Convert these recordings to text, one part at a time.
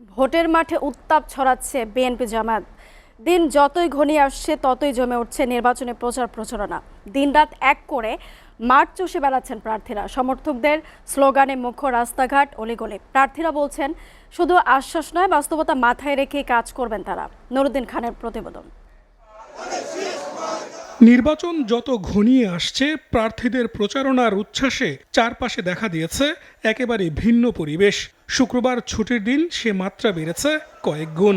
ভোটের মাঠে উত্তাপ ছড়াচ্ছে বিএনপি জামায়াত। দিন যতই ঘনিয়ে আসছে ততই জমে উঠছে নির্বাচনী প্রচার প্রচারণা। দিনরাত এক করে মাঠ চষে বেড়াচ্ছেন প্রার্থীরা। সমর্থকদের স্লোগানে মুখর রাস্তাঘাট অলিগলি। প্রার্থীরা বলছেন শুধু আশ্বাস নয়, বাস্তবতা মাথায় রেখে কাজ করবেন তারা। নুরুদ্দিন খানের প্রতিবেদন। নির্বাচন যত ঘনিয়ে আসছে প্রার্থীদের প্রচারণার উচ্ছ্বাসে চারপাশে দেখা দিয়েছে একেবারে ভিন্ন পরিবেশ। শুক্রবার ছুটির দিন সে মাত্রা বেড়েছে কয়েক গুণ।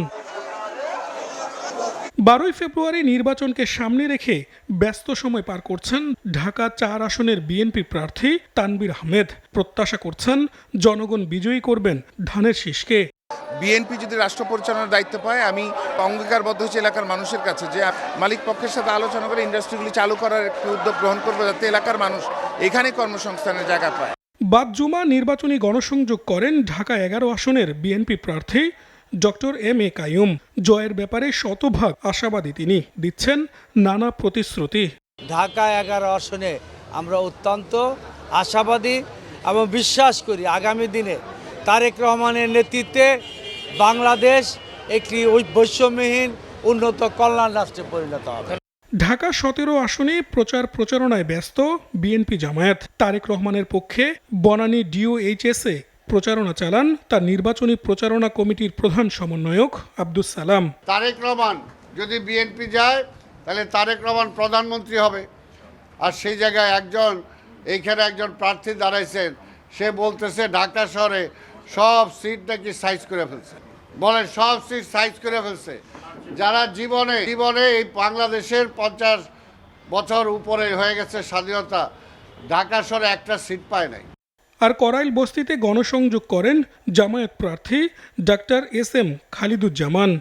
12 ফেব্রুয়ারি নির্বাচনকে সামনে রেখে ব্যস্ত সময় পার করছেন ঢাকা 4 আসনের বিএনপি প্রার্থী তানভীর আহমেদ। প্রত্যাশা করছেন জনগণ বিজয়ী করবেন ধানের শীষকে। বিএনপি যদি রাষ্ট্র পরিচালনার দায়িত্ব পায়, আমি অঙ্গীকারবদ্ধ হচ্ছে এলাকার মানুষের কাছে যে মালিক পক্ষের সাথে আলোচনা করে ইন্ডাস্ট্রিগুলি চালু করার একটি উদ্যোগ গ্রহণ করবো, যাতে এলাকার মানুষ এখানে কর্মসংস্থানের জায়গা পায়। বাদ জুমা নির্বাচনী গণসংযোগ করেন ঢাকা 11 আসনের বিএনপি প্রার্থী ডক্টর এম এ কাইয়ুম। জয়ের ব্যাপারে শতভাগ আশাবাদী তিনি, দিচ্ছেন নানা প্রতিশ্রুতি। ঢাকা 11 আসনে আমরা অত্যন্ত আশাবাদী এবং বিশ্বাস করি আগামী দিনে তারেক রহমানের নেতৃত্বে বাংলাদেশ একটি বৈষম্যহীন উন্নত কল্যাণ রাষ্ট্রে পরিণত হবে। ঢাকা 17 আসনে প্রচারণায় ব্যস্ত বিএনপি জামায়াত। তারেক রহমানের পক্ষে বনানী ডিওএইচএসে প্রচারণা চালান তার নির্বাচনী প্রচারণা কমিটির প্রধান সমন্বয়ক আব্দুস সালাম। তারেক রহমান যদি বিএনপি যায় তাহলে তারেক রহমান প্রধানমন্ত্রী হবে। আর সেই জায়গায় এইখানে একজন প্রার্থী দাঁড়াইছেন, সে বলতেছে ঢাকা শহরে সব সিট নাকি সাইজ করে ফেলছে। বলেন, সব সিট সাইজ করে ফেলছে। যারা জীবনে এই বাংলাদেশের 50 বছর উপরে হয়ে গেছে স্বাধীনতা, ঢাকা শহরে একটা সিট পায় নাই। আর করাইল বস্তিতে গণসংযোগ করেন জামায়াত প্রার্থী ডাক্তার এস এম খালিদুজ্জামান।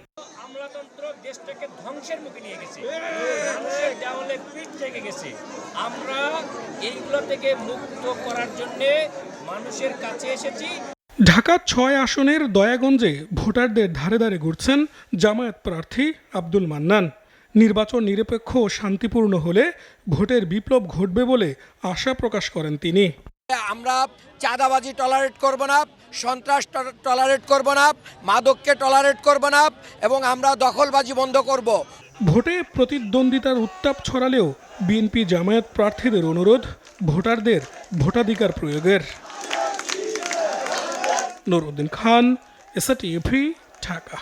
আমলাতন্ত্র দেশটাকে ধ্বংসের মুখে নিয়ে গেছে, মানুষের দেওয়ালে পিঠ থেকে গেছে। আমরা এইগুলো থেকে মুক্ত করার জন্য মানুষের কাছে এসেছি। ঢাকা 6 আসনের দয়াগঞ্জে ভোটারদের ধারে ধারে ঘুরছেন জামায়াত প্রার্থী আব্দুল মান্নান। নির্বাচন নিরপেক্ষ ও শান্তিপূর্ণ হলে ভোটের বিপ্লব ঘটবে বলে আশা প্রকাশ করেন তিনি। আমরা চাঁদাবাজি টলারেট করব না, সন্ত্রাস টলারেট করব না, মাদককে টলারেট করব না এবং আমরা দখলবাজি বন্ধ করব। ভোটে প্রতিদ্বন্দ্বিতার উত্তাপ ছড়ালেও বিএনপি জামায়াত প্রার্থীদের অনুরোধ ভোটারদের ভোটাধিকার প্রয়োগের। নুরুদ্দিন খান, এসআরটিভি, ঢাকা।